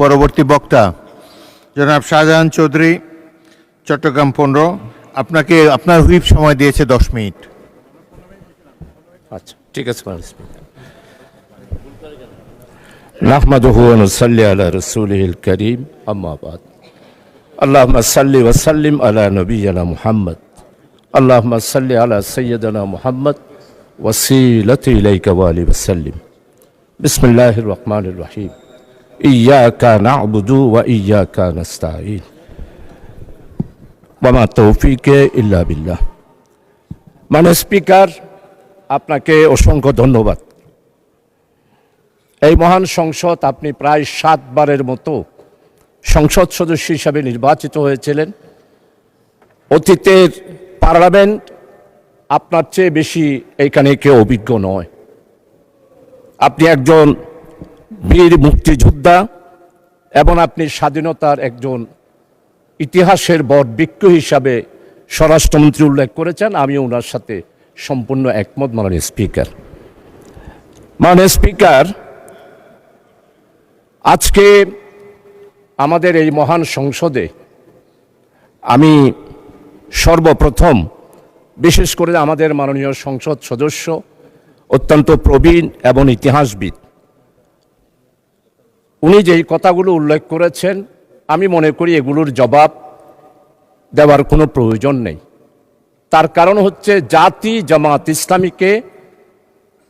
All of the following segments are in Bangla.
পরবর্তী বক্তা জনাব শাহজাহান চৌধুরী, চট্টগ্রাম 15। আপনাকে আপনার হুইপ সময় দিয়েছে 10 মিনিট। আচ্ছা, ঠিক আছে। নাহমাদুহু ওয়া নুসাল্লি আলা রাসূলিল কারীম, আম্মা বাদ। আল্লাহুম্মা সাল্লি ওয়া সাল্লিম আলা নবিয়িনা মুহাম্মদ। আল্লাহুম্মা সাল্লি আলা সাইয়্যিদিনা মুহাম্মদ ওয়াসিলাতি ইলাইকা ওয়া আলিহি ওয়া সাল্লিম। বিসমিল্লাহির রহমানির রহিম। ইয়্যাকা না'বুদু ওয়া ইয়্যাকা নাস্তাঈন ওয়া মা তাওফীকি ইল্লা বিল্লাহ। মাননীয় স্পিকার, আপনাকে অসংখ্য ধন্যবাদ। এই মহান সংসদ আপনি প্রায় 7 বারের মতো সংসদ সদস্য হিসাবে নির্বাচিত হয়েছিলেন। অতীতের পার্লামেন্ট আপনার চেয়ে বেশি এখানে কেউ অভিজ্ঞ নয়। আপনি একজন বীর মুক্তিযোদ্ধা এবং আপনি স্বাধীনতার একজন ইতিহাসের বটবৃক্ষ হিসাবে স্বরাষ্ট্রমন্ত্রী উল্লেখ করেছেন। আমি ওনার সাথে সম্পূর্ণ একমত। মাননীয় স্পিকার, আজকে আমাদের এই মহান সংসদে আমি সর্বপ্রথম বিশেষ করে আমাদের মাননীয় সংসদ সদস্য অত্যন্ত প্রবীণ এবং ইতিহাসবিদ, উনি যেই কথাগুলো উল্লেখ করেছেন আমি মনে করি এগুলোর জবাব দেওয়ার কোনো প্রয়োজন নেই। তার কারণ হচ্ছে জাতি জামাত ইসলামীকে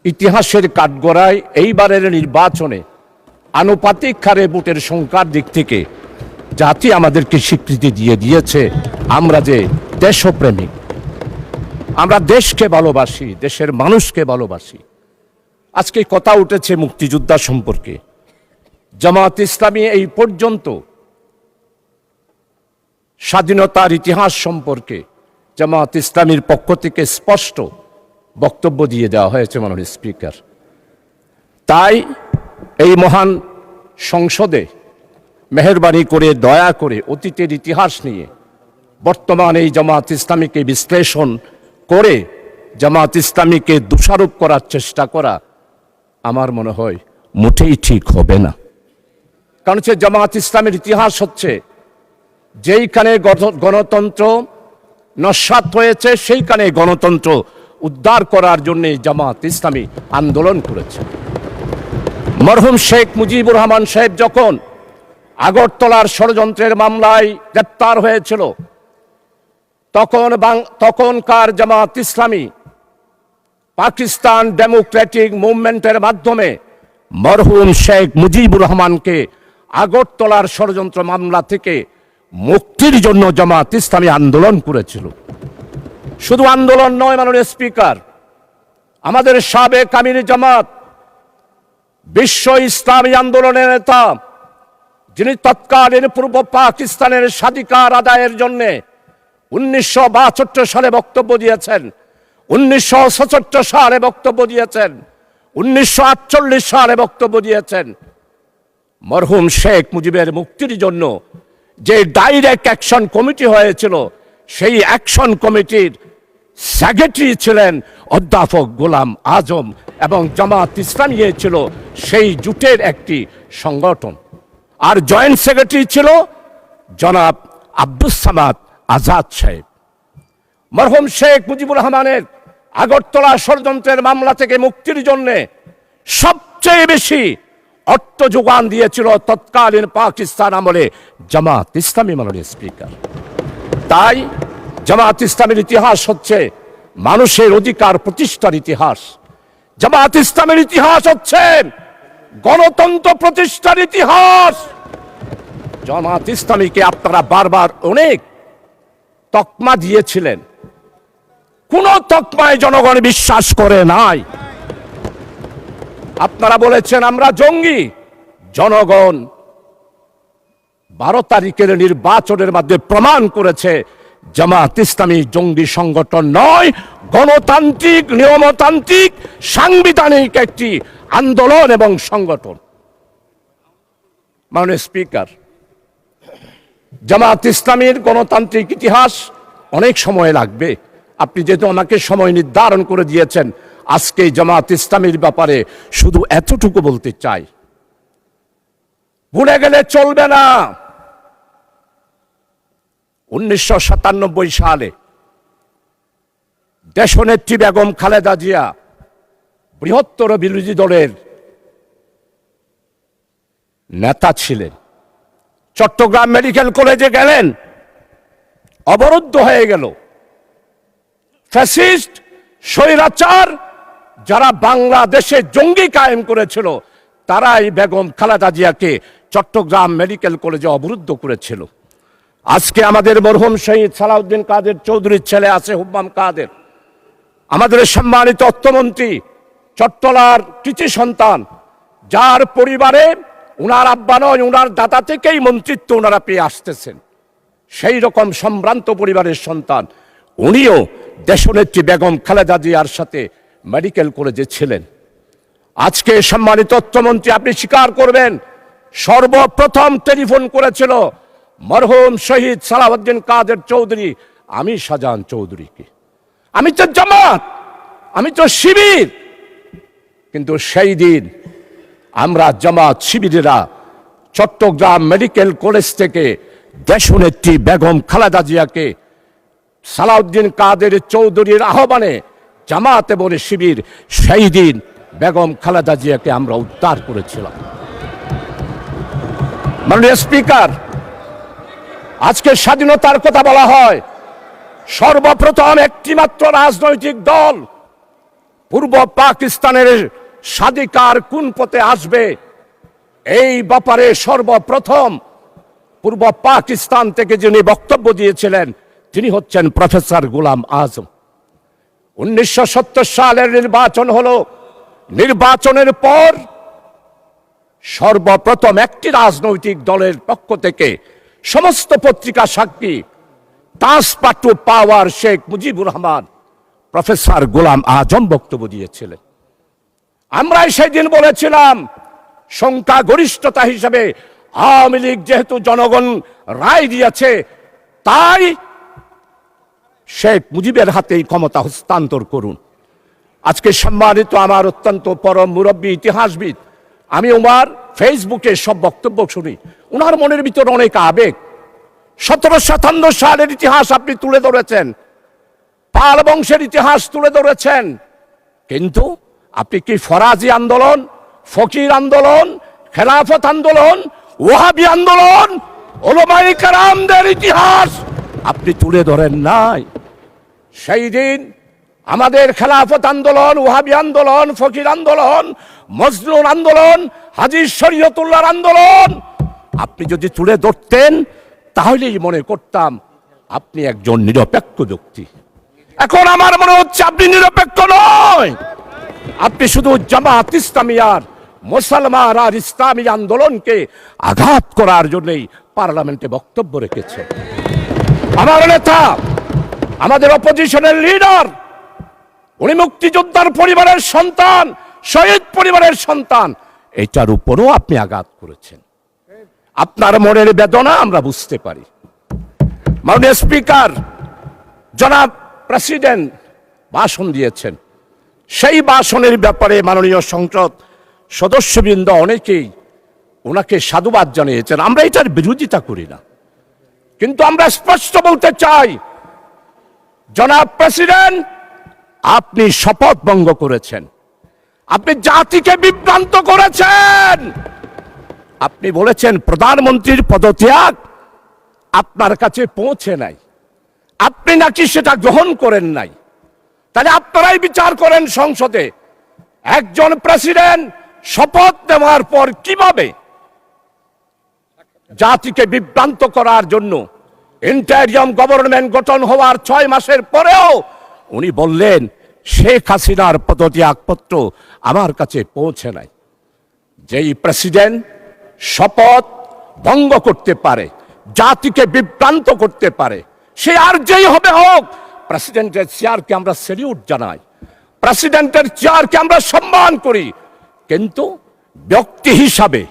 ইতিহাসের কাঠগড়ায় এইবারের নির্বাচনে আনুপাতিক হারে ভোটের সংখ্যার দিক থেকে জাতি আমাদেরকে স্বীকৃতি দিয়ে দিয়েছে আমরা যে দেশপ্রেমিক, আমরা দেশকে ভালোবাসি, দেশের মানুষকে ভালোবাসি। আজকে কথা উঠেছে মুক্তিযোদ্ধা সম্পর্কে। জামাত ইসলামী এই পর্যন্ত স্বাধীনতার ইতিহাস সম্পর্কে জামাত ইসলামীর পক্ষ থেকে স্পষ্ট বক্তব্য দিয়ে দেওয়া হয়েছে মাননীয় স্পিকার। তাই এই মহান সংসদে মেহেরবানি করে দয়া করে অতীতের ইতিহাস নিয়ে বর্তমান এই জামাত ইসলামীকে বিশ্লেষণ করে জামাত ইসলামীকে দোষারোপ করার চেষ্টা করা আমার মনে হয় মোটেই ঠিক হবে না। কারণ হচ্ছে জামাত ইসলামের ইতিহাস হচ্ছে যেইখানে গণতন্ত্র নস্যাৎ হয়েছে সেইখানে গণতন্ত্র উদ্ধার করার জন্য জামাত ইসলামী আন্দোলন করেছে। মরহুম শেখ মুজিবুর রহমান সাহেব যখন আগরতলার ষড়যন্ত্রের মামলায় গ্রেপ্তার হয়েছিল তখনকার জামাত ইসলামী পাকিস্তান ডেমোক্রেটিক মুভমেন্টের মাধ্যমে মরহুম শেখ মুজিবুর রহমানকে আগরতলার ষড়যন্ত্র মামলা থেকে মুক্তির জন্য জামাত ইসলামী আন্দোলন করেছিল। শুধু আন্দোলন নয় মাননীয় স্পিকার, আমাদের সাবেক আমির জামাত বিশ্ব ইসলামী আন্দোলনের নেতা, যিনি তৎকালীন পূর্ব পাকিস্তানের স্বাধিকার আদায়ের জন্য 1962 সালে বক্তব্য দিয়েছেন, 1967 সালে বক্তব্য দিয়েছেন, 1948 সালে বক্তব্য দিয়েছেন। মরহুম শেখ মুজিবের মুক্তির জন্য যে ডাইরেক্ট অ্যাকশন কমিটি হয়েছিল সেই অ্যাকশন কমিটির সেক্রেটারি ছিলেন অধ্যাপক গোলাম আজম এবং জামাত ইসলামী ছিল সেই জোটের একটি সংগঠন। আর জয়েন্ট সেক্রেটারি ছিল জনাব আব্দুস সামাদ আজাদ সাহেব। মরহুম শেখ মুজিবুর রহমানের আগরতলা ষড়যন্ত্রের মামলা থেকে মুক্তির জন্য সবচেয়ে বেশি অর্থ যোগান দিয়েছিল তৎকালীন পাকিস্তান আমলে জামাত ইসলামী মাননীয় স্পিকার। তাই জামাত ইসলামের ইতিহাস হচ্ছে মানুষের অধিকার প্রতিষ্ঠার ইতিহাস। জামাত ইসলামের ইতিহাস হচ্ছে গণতন্ত্র প্রতিষ্ঠার ইতিহাস। জামাত ইসলামীকে আপনারা বারবার অনেক তকমা দিয়েছিলেন, কোন তকমায় জনগণ বিশ্বাস করে নাই। আপনারা বলেছেন আমরা জঙ্গি। জনগণ 12 তারিখের নির্বাচনের মাধ্যমে প্রমাণ করেছে জামাত ইসলামী জঙ্গি সংগঠন নয়, গণতান্ত্রিক নিয়মতান্ত্রিক সাংবিধানিক একটি আন্দোলন এবং সংগঠন। মাননীয় স্পিকার, জামাত ইসলামীর গণতান্ত্রিক ইতিহাস অনেক সময় লাগবে। আপনি যেহেতু আমাকে সময় নির্ধারণ করে দিয়েছেন, আজকে জামাত ইসলামীর ব্যাপারে শুধু এতটুকু বলতে চাই, ভুলে গেলে চলবে না। 1997 সালে দেশনেত্রী বেগম খালেদা জিয়া বৃহত্তর বিরোধী দলের নেতা ছিলেন। চট্টগ্রাম মেডিকেল কলেজে গেলেন, অবরুদ্ধ হয়ে গেল। ফ্যাসিস্ট স্বৈরাচার যারা বাংলাদেশে জঙ্গি কায়েম করেছিল, তারাই বেগম খালেদা জিয়াকে চট্টগ্রাম মেডিকেল কলেজে অবরুদ্ধ করেছিল। আজকে আমাদের মরহুম শহীদ সালাউদ্দিন কাদের চৌধুরীর ছেলে আছে হুম্মাম কাদের, আমাদের সম্মানিত অর্থমন্ত্রী, চট্টলার কৃতি সন্তান, যার পরিবারে উনার আব্বা নয়, উনার দাদা থেকেই মন্ত্রিত্ব ওনারা পেয়ে আসতেছেন। সেই রকম সম্ভ্রান্ত পরিবারের সন্তান উনিও দেশনেত্রী বেগম খালেদা জিয়ার সাথে মেডিকেল কলেজে ছিলেন। আজকে সম্মানিত অর্থমন্ত্রী, আপনি স্বীকার করবেন, সর্বপ্রথম টেলিফোন করেছিল মরহুম শহীদ সালাউদ্দিন কাদের চৌধুরী আমি শাহজাহান চৌধুরীকে। আমি তো জামাত, আমি তো শিবির, কিন্তু সেই দিন আমরা জামাত শিবিরেরা চট্টগ্রাম মেডিকেল কলেজ থেকে দেশনেত্রী বেগম খালেদা জিয়াকে সালাউদ্দিন কাদের চৌধুরীর আহ্বানে জামাত এবং শিবির সেই দিন বেগম খালেদা জিয়াকে আমরা উদ্ধার করেছিলাম। মাননীয় স্পিকার, আজকে স্বাধীনতার কথা বলা হয়, সর্বপ্রথম একটি মাত্র রাজনৈতিক দল পূর্ব পাকিস্তানের স্বাধিকার কোন পথে আসবে এই ব্যাপারে সর্বপ্রথম পূর্ব পাকিস্তান থেকে যিনি বক্তব্য দিয়েছিলেন তিনি হচ্ছেন প্রফেসর গোলাম আজম। 1970 সালের নির্বাচন হলো, নির্বাচনের পর সর্বপ্রথম একটি রাজনৈতিক দলের পক্ষ থেকে সমস্ত পত্রিকা সাক্ষী ট্রান্সপার্ট পাওয়ার শেখ মুজিবুর রহমান প্রফেসর গোলাম আজম বক্তব্য দিয়েছিলেন। আমরা সেদিন বলেছিলাম সংখ্যাগরিষ্ঠতা হিসেবে আওয়ামী লীগ যেহেতু জনগণ রায় দিয়েছে, তাই শেখ মুজিবের হাতেই ক্ষমতা হস্তান্তর করুন। আজকে সম্মানিত আমার অত্যন্ত পরম মুরব্বী ইতিহাসবিদ, আমি ওনার ফেসবুকে সব বক্তব্য শুনি, ওনার মনের ভিতর অনেক আবেগ। 1757 সালের ইতিহাস আপনি তুলে ধরেছেন, পাল বংশের ইতিহাস তুলে ধরেছেন, কিন্তু আপনি কি ফরাজি আন্দোলন, ফকির আন্দোলন, খেলাফত আন্দোলন, ওয়াহাবি আন্দোলন, ওলামায়ে কেরামদের ইতিহাস আপনি তুলে ধরেন নাই? সেই দিন আমাদের খেলাফত আন্দোলন, ওয়াহাবি আন্দোলন, ফকির আন্দোলন, মজলুন আন্দোলন, হাজী শরীয়তুল্লাহর আন্দোলন আপনি যদি তুলে ধরতেন তাহলেই মনে করতাম আপনি একজন নিরপেক্ষ ব্যক্তি। এখন আমার মনে হচ্ছে আপনি নিরপেক্ষ নয়, আপনি শুধু জামাত ইসলামিয়ার মুসলমান আর ইসলামী আন্দোলনকে আঘাত করার জন্যই পার্লামেন্টে বক্তব্য রেখেছেন। আমার নেতা, আমাদের অপোজিশনের লিডার, উনি মুক্তিযোদ্ধার পরিবারের সন্তান, শহীদ পরিবারের সন্তান, এটার উপরও আপনি আঘাত করেছেন। আপনার মনের বেদনা আমরা বুঝতে পারি। মাননীয় স্পিকার, জনাব প্রেসিডেন্ট ভাষণ দিয়েছেন, সেই ভাষণের ব্যাপারে মাননীয় সংসদ সদস্যবৃন্দ অনেকেই ওনাকে সাধুবাদ জানিয়েছেন। আমরা এটার বিরোধিতা করি না, কিন্তু আমরা স্পষ্ট বলতে চাই, জনাব প্রেসিডেন্ট, আপনি শপথ ভঙ্গ করেছেন, আপনি জাতিকে বিভ্রান্ত করেছেন। আপনি বলেছেন প্রধানমন্ত্রীর পদত্যাগ আপনার কাছে পৌঁছে নাই, আপনি নাকি সেটা গ্রহণ করেন নাই। তাহলে আপনারাই বিচার করেন সংসদে, একজন প্রেসিডেন্ট শপথ নেওয়ার পর কিভাবে জাতিকে বিভ্রান্ত করার জন্য ইন্টারিয়াম গভর্নমেন্ট গঠন হওয়ার 6 মাসের পরেও উনি বললেন শেখ হাসিনার পদত্যাগপত্র আমার কাছে পৌঁছে নাই। যেই প্রেসিডেন্ট শপথ ভঙ্গ করতে পারে, জাতিকে বিভ্রান্ত করতে পারে, সে আর যেই হবে হোক, প্রেসিডেন্টের চেয়ারকে আমরা স্যালিউট জানাই, প্রেসিডেন্টের চেয়ারকে আমরা সম্মান করি, কিন্তু ব্যক্তি হিসাবে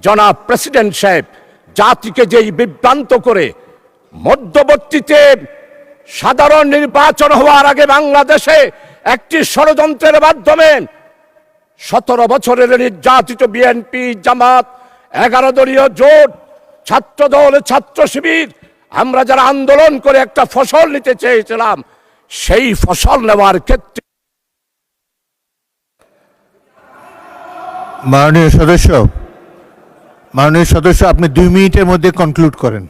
জনাব প্রেসিডেন্ট সাহেব জাতিকে যেই বিভ্রান্ত করে মধ্যবর্তীতে সাধারণ নির্বাচন হওয়ার আগে বাংলাদেশে একটি ষড়যন্ত্রের মাধ্যমে 17 বছরের নির্যাতিত বিএনপি, জামাত 11 দলীয় জোট, ছাত্র দল, ছাত্র শিবির, আমরা যারা আন্দোলন করে একটা ফসল নিতে চেয়েছিলাম, সেই ফসল নেওয়ার ক্ষেত্রে মাননীয় সদস্য আপনি 2 মিনিটের মধ্যে কনক্লুড করেন।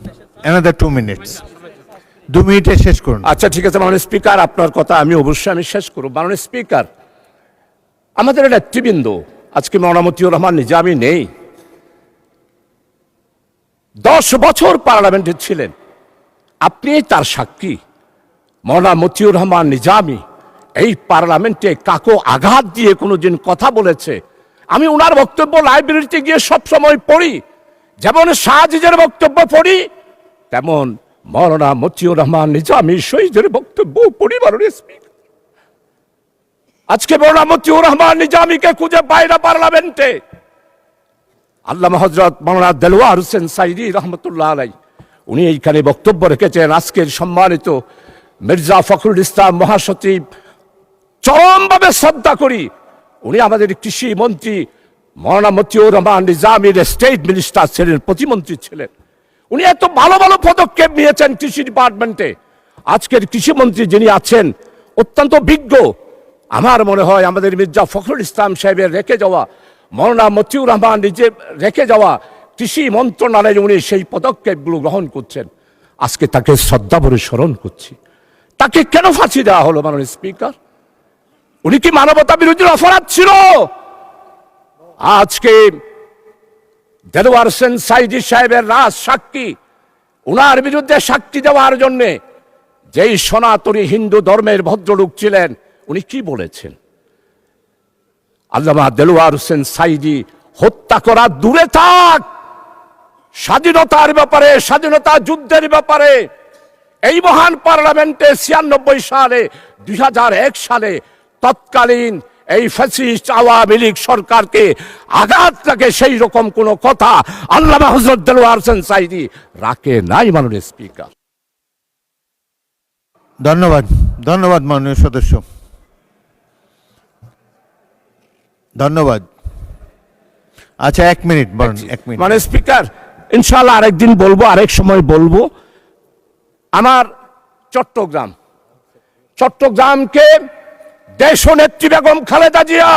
অ্যানাদার 2 মিনিটস, 2 মিনিটে শেষ করুন। আচ্ছা ঠিক আছে মাননীয় স্পিকার, আপনার কথা আমি অবশ্যই শেষ করব। মাননীয় স্পিকার, আমাদের নেতৃবৃন্দ আজকে মওলানা মতিউর রহমান নিজামী নেই, 10 বছর পার্লামেন্টে ছিলেন, আপনি তার সাক্ষী। মওলানা মতিউর রহমান নিজামী এই পার্লামেন্টে কাকো আঘাত দিয়ে কোনোদিন কথা বলেছে? আমি ওনার বক্তব্য লাইব্রেরিতে গিয়ে সব সময় পড়ি, যেমন শাহজিজের বক্তব্য পড়ি, তেমন মওলানা মতিউর রহমান নিজামী শহীদের বক্তব্য পড়ি। মাননীয় স্পিকার, আজকে মওলানা মতিউর রহমান নিজামীকে খুঁজে বাইরে পার্লামেন্টে আল্লামা হযরত মাওলানা দেলোয়ার হোসেন সাইদি রহমতুল্লাহ আলাই উনি এইখানে বক্তব্য রেখেছেন। আজকের সম্মানিত মির্জা ফখরুল ইসলাম মহাসচিব, চরমভাবে শ্রদ্ধা করি, উনি আমাদের কৃষি মন্ত্রী মওলানা মতিউর রহমান নিজামীর স্টেট মিনিস্টার ছিলেন, প্রতিমন্ত্রী ছিলেন। উনি এত ভালো ভালো পদক্ষেপ নিয়েছেন কৃষি ডিপার্টমেন্টে। আজকের কৃষিমন্ত্রী যিনি আছেন অত্যন্ত বিজ্ঞ। আমার মনে হয় আমাদের মির্জা ফখরুল ইসলাম সাহেবের রেখে যাওয়া, মওলানা মতিউর রহমান নিজে রেখে যাওয়া কৃষি মন্ত্রণালয়ে উনি সেই পদক্ষেপগুলো গ্রহণ করছেন। আজকে তাকে শ্রদ্ধা ভরে স্মরণ করছি। তাকে কেন ফাঁসি দেওয়া হলো মাননীয় স্পিকার? উনি কি মানবতা বিরোধী অপরাধ ছিল? আজকে দেলোয়ার হোসেন সাইদি সাহেবের রাজ সাক্ষী, উনার বিরুদ্ধে সাক্ষী দেওয়ার জন্য যেই সনাতনী হিন্দু ধর্মের ভদ্রলোক ছিলেন, উনি কি বলেছেন? আল্লামা দেলোয়ার হোসেন সাইদি হত্যা করা দূরে থাক, স্বাধীনতার ব্যাপারে, স্বাধীনতা যুদ্ধের ব্যাপারে এই মহান পার্লামেন্টে 96 সালে, 2001 সালে তৎকালীন এই ফ্যাসিস্ট আওয়ামী লীগ সরকারকে আঘাত লাগে সেই রকম কোন কথা আল্লামা হযরত দেলোয়ার হোসেন সাইদি রাখে নাই। মাননীয় স্পিকার, ধন্যবাদ মাননীয় সদস্য, ধন্যবাদ। আচ্ছা 1 মিনিট বলুন, 1 মিনিট। মানে স্পিকার, ইনশাআল্লাহ আরেকদিন বলবো, আরেক সময় বলবো। আমার চট্টগ্রামকে দেশনেত্রী বেগম খালেদা জিয়া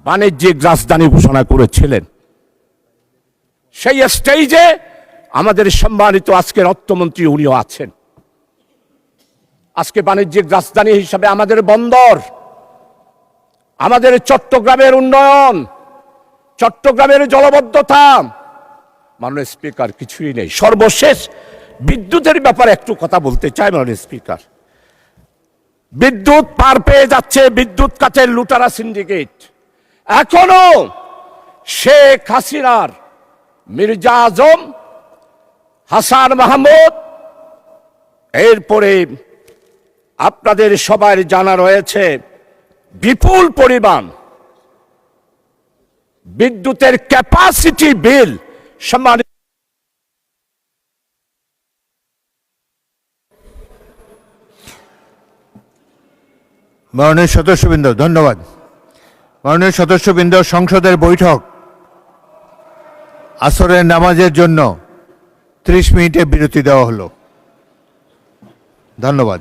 বাণিজ্যিক রাজধানী ঘোষণা করেছিলেন। সেই স্টেজে আমাদের সম্মানিত আজকের অর্থমন্ত্রী উনিও আছেন। আজকে বাণিজ্যিক রাজধানী হিসাবে আমাদের বন্দর, আমাদের চট্টগ্রামের উন্নয়ন, চট্টগ্রামের জলবদ্ধতা, মাননীয় স্পিকার কিছুই নেই। সর্বশেষ বিদ্যুতের ব্যাপারে একটু কথা বলতে চাই মাননীয় স্পিকার। বিদ্যুৎ পার পেয়ে যাচ্ছে বিদ্যুৎ কাটের লুটারা সিন্ডিকেট। এখনো শেখ হাসিনার মির্জা আজম, হাসান মাহমুদ, এরপরে আপনাদের সবার জানা রয়েছে বিপুল পরিমাণ বিদ্যুতের ক্যাপাসিটি বিল সম্মানিত মাননীয় সদস্যবৃন্দ, ধন্যবাদ। মাননীয় সদস্যবৃন্দ, সংসদের বৈঠক আসরের নামাজের জন্য 30 মিনিটের বিরতি দেওয়া হলো। ধন্যবাদ।